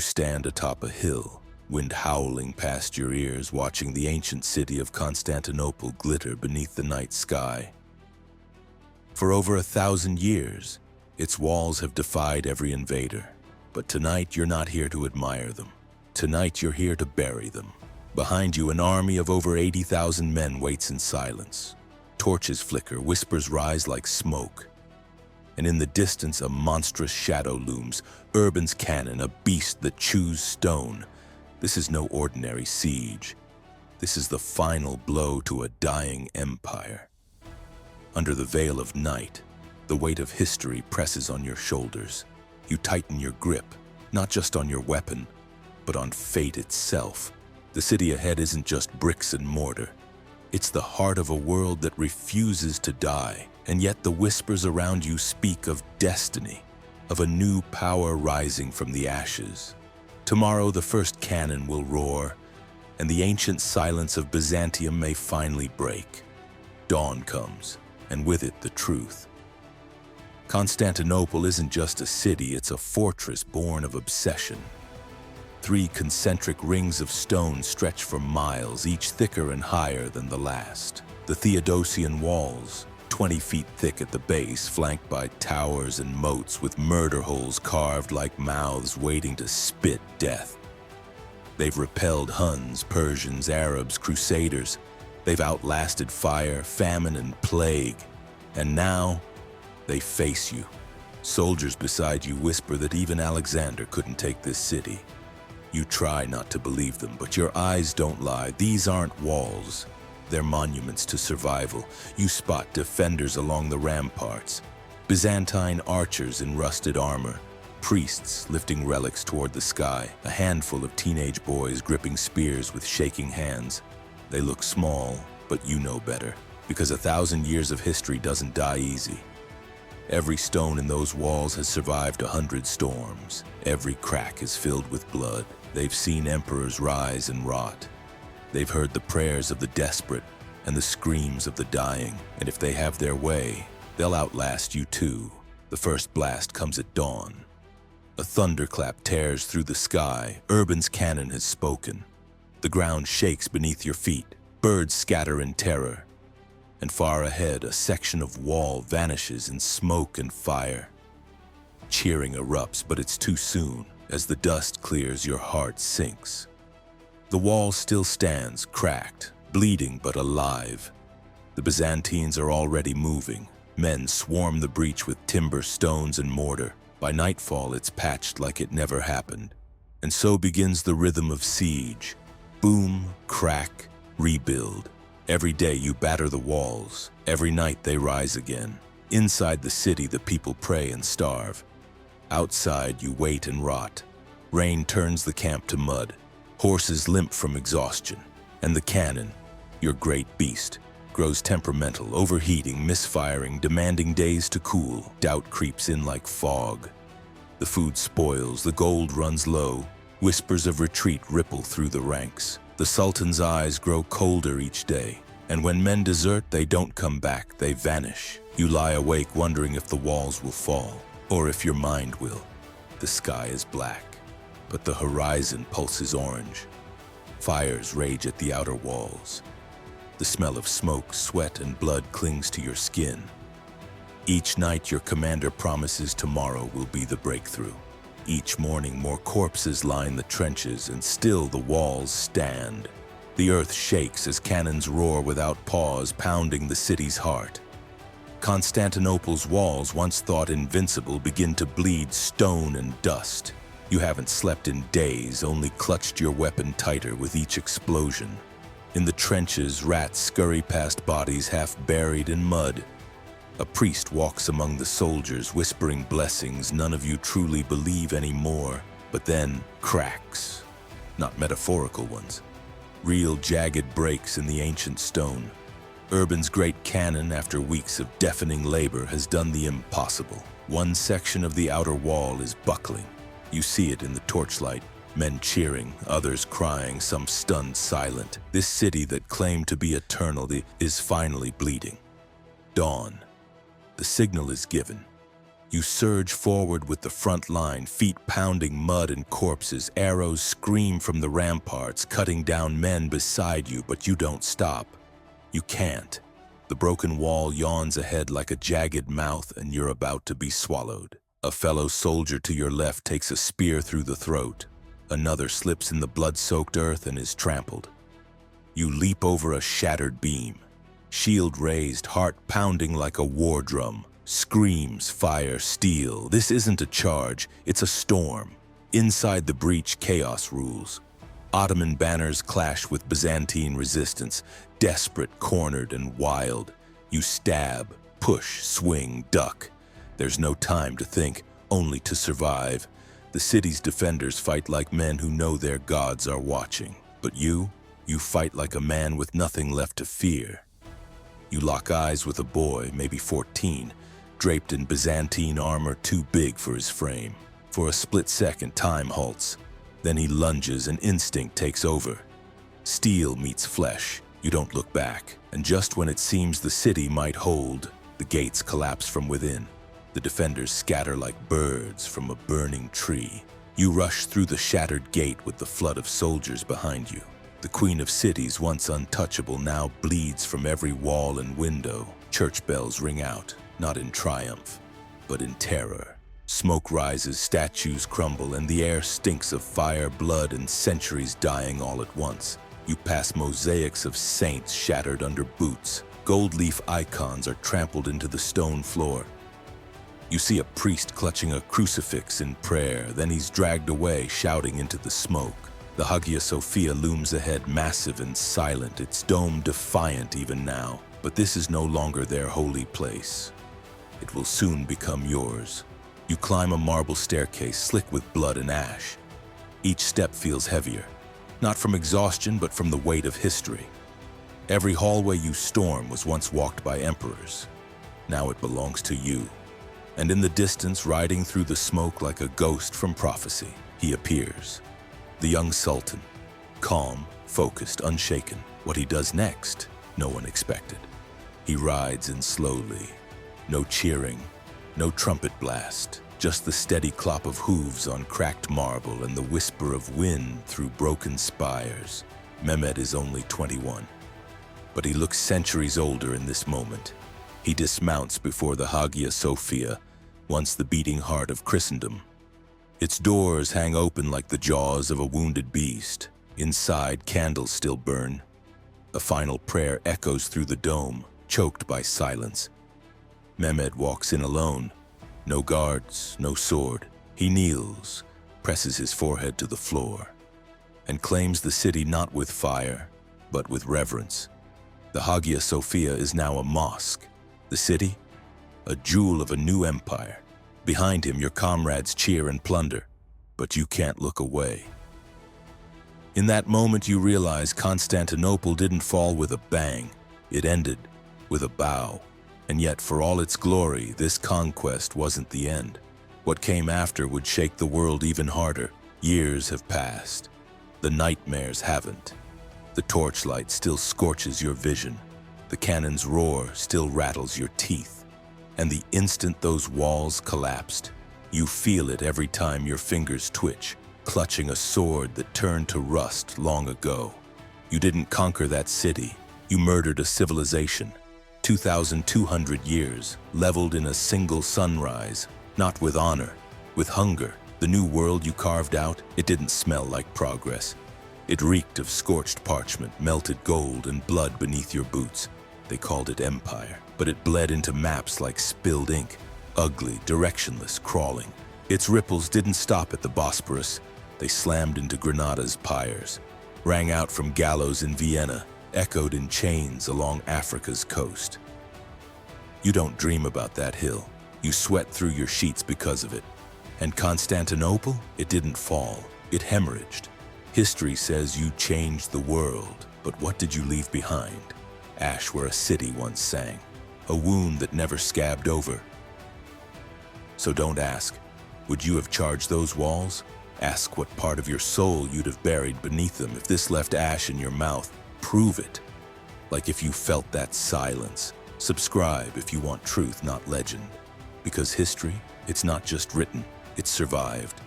You stand atop a hill, wind howling past your ears, watching the ancient city of Constantinople glitter beneath the night sky. For over 1,000 years, its walls have defied every invader. But tonight, you're not here to admire them. Tonight, you're here to bury them. Behind you, an army of over 80,000 men waits in silence. Torches flicker, whispers rise like smoke. And in the distance, a monstrous shadow looms, Urban's cannon, a beast that chews stone. This is no ordinary siege. This is the final blow to a dying empire. Under the veil of night, the weight of history presses on your shoulders. You tighten your grip, not just on your weapon, but on fate itself. The city ahead isn't just bricks and mortar. It's the heart of a world that refuses to die, and yet the whispers around you speak of destiny, of a new power rising from the ashes. Tomorrow the first cannon will roar, and the ancient silence of Byzantium may finally break. Dawn comes, and with it the truth. Constantinople isn't just a city, it's a fortress born of obsession. 3 concentric rings of stone stretch for miles, each thicker and higher than the last. The Theodosian walls, 20 feet thick at the base, flanked by towers and moats with murder holes carved like mouths waiting to spit death. They've repelled Huns, Persians, Arabs, Crusaders. They've outlasted fire, famine, and plague. And now, they face you. Soldiers beside you whisper that even Alexander couldn't take this city. You try not to believe them, but your eyes don't lie. These aren't walls. They're monuments to survival. You spot defenders along the ramparts, Byzantine archers in rusted armor, priests lifting relics toward the sky, a handful of teenage boys gripping spears with shaking hands. They look small, but you know better, because 1,000 years of history doesn't die easy. Every stone in those walls has survived 100 storms. Every crack is filled with blood. They've seen emperors rise and rot. They've heard the prayers of the desperate and the screams of the dying. And if they have their way, they'll outlast you too. The first blast comes at dawn. A thunderclap tears through the sky. Urban's cannon has spoken. The ground shakes beneath your feet. Birds scatter in terror. And far ahead, a section of wall vanishes in smoke and fire. Cheering erupts, but it's too soon. As the dust clears, your heart sinks. The wall still stands, cracked, bleeding but alive. The Byzantines are already moving. Men swarm the breach with timber, stones, and mortar. By nightfall, it's patched like it never happened. And so begins the rhythm of siege. Boom, crack, rebuild. Every day you batter the walls. Every night they rise again. Inside the city, the people pray and starve. Outside, you wait and rot. Rain turns the camp to mud. Horses limp from exhaustion. And the cannon, your great beast, grows temperamental, overheating, misfiring, demanding days to cool. Doubt creeps in like fog. The food spoils, the gold runs low. Whispers of retreat ripple through the ranks. The Sultan's eyes grow colder each day, and when men desert, they don't come back, they vanish. You lie awake wondering if the walls will fall, or if your mind will. The sky is black, but the horizon pulses orange. Fires rage at the outer walls. The smell of smoke, sweat, and blood clings to your skin. Each night, your commander promises tomorrow will be the breakthrough. Each morning, more corpses line the trenches, and still the walls stand. The earth shakes as cannons roar without pause, pounding the city's heart. Constantinople's walls, once thought invincible, begin to bleed stone and dust. You haven't slept in days, only clutched your weapon tighter with each explosion. In the trenches, rats scurry past bodies half buried in mud. A priest walks among the soldiers, whispering blessings none of you truly believe anymore. But then, cracks. Not metaphorical ones. Real jagged breaks in the ancient stone. Urban's great cannon, after weeks of deafening labor, has done the impossible. One section of the outer wall is buckling. You see it in the torchlight. Men cheering, others crying, some stunned silent. This city that claimed to be eternal is finally bleeding. Dawn. The signal is given. You surge forward with the front line, feet pounding mud and corpses. Arrows scream from the ramparts, cutting down men beside you, but you don't stop. You can't. The broken wall yawns ahead like a jagged mouth, and you're about to be swallowed. A fellow soldier to your left takes a spear through the throat. Another slips in the blood-soaked earth and is trampled. You leap over a shattered beam. Shield raised, heart pounding like a war drum. Screams, fire, steel. This isn't a charge, it's a storm. Inside the breach, chaos rules. Ottoman banners clash with Byzantine resistance. Desperate, cornered, and wild. You stab, push, swing, duck. There's no time to think, only to survive. The city's defenders fight like men who know their gods are watching. But you fight like a man with nothing left to fear. You lock eyes with a boy, maybe 14, draped in Byzantine armor too big for his frame. For a split second, time halts. Then he lunges and instinct takes over. Steel meets flesh. You don't look back. And just when it seems the city might hold, the gates collapse from within. The defenders scatter like birds from a burning tree. You rush through the shattered gate with the flood of soldiers behind you. The queen of cities, once untouchable, now bleeds from every wall and window. Church bells ring out, not in triumph, but in terror. Smoke rises, statues crumble, and the air stinks of fire, blood, and centuries dying all at once. You pass mosaics of saints shattered under boots. Gold leaf icons are trampled into the stone floor. You see a priest clutching a crucifix in prayer, then he's dragged away, shouting into the smoke. The Hagia Sophia looms ahead, massive and silent, its dome defiant even now. But this is no longer their holy place. It will soon become yours. You climb a marble staircase slick with blood and ash. Each step feels heavier, not from exhaustion, but from the weight of history. Every hallway you storm was once walked by emperors. Now it belongs to you. And in the distance, riding through the smoke like a ghost from prophecy, he appears. The young sultan, calm, focused, unshaken. What he does next, no one expected. He rides in slowly. No cheering, no trumpet blast, just the steady clop of hooves on cracked marble and the whisper of wind through broken spires. Mehmed is only 21, but he looks centuries older in this moment. He dismounts before the Hagia Sophia, once the beating heart of Christendom. Its doors hang open like the jaws of a wounded beast. Inside, candles still burn. A final prayer echoes through the dome, choked by silence. Mehmed walks in alone. No guards, no sword. He kneels, presses his forehead to the floor, and claims the city not with fire, but with reverence. The Hagia Sophia is now a mosque. The city, a jewel of a new empire. Behind him, your comrades cheer and plunder, but you can't look away. In that moment, you realize Constantinople didn't fall with a bang. It ended with a bow. And yet, for all its glory, this conquest wasn't the end. What came after would shake the world even harder. Years have passed. The nightmares haven't. The torchlight still scorches your vision. The cannon's roar still rattles your teeth. And the instant those walls collapsed, you feel it every time your fingers twitch, clutching a sword that turned to rust long ago. You didn't conquer that city. You murdered a civilization. 2,200 years, leveled in a single sunrise, not with honor, with hunger. The new world you carved out, it didn't smell like progress. It reeked of scorched parchment, melted gold, and blood beneath your boots. They called it empire, but it bled into maps like spilled ink, ugly, directionless, crawling. Its ripples didn't stop at the Bosporus. They slammed into Granada's pyres, rang out from gallows in Vienna, echoed in chains along Africa's coast. You don't dream about that hill. You sweat through your sheets because of it. And Constantinople, it didn't fall. It hemorrhaged. History says you changed the world, but what did you leave behind? Ash where a city once sang, a wound that never scabbed over. So don't ask, would you have charged those walls? Ask what part of your soul you'd have buried beneath them if this left ash in your mouth. Prove it. Like if you felt that silence. Subscribe if you want truth, not legend. Because history, It's not just written, it's survived.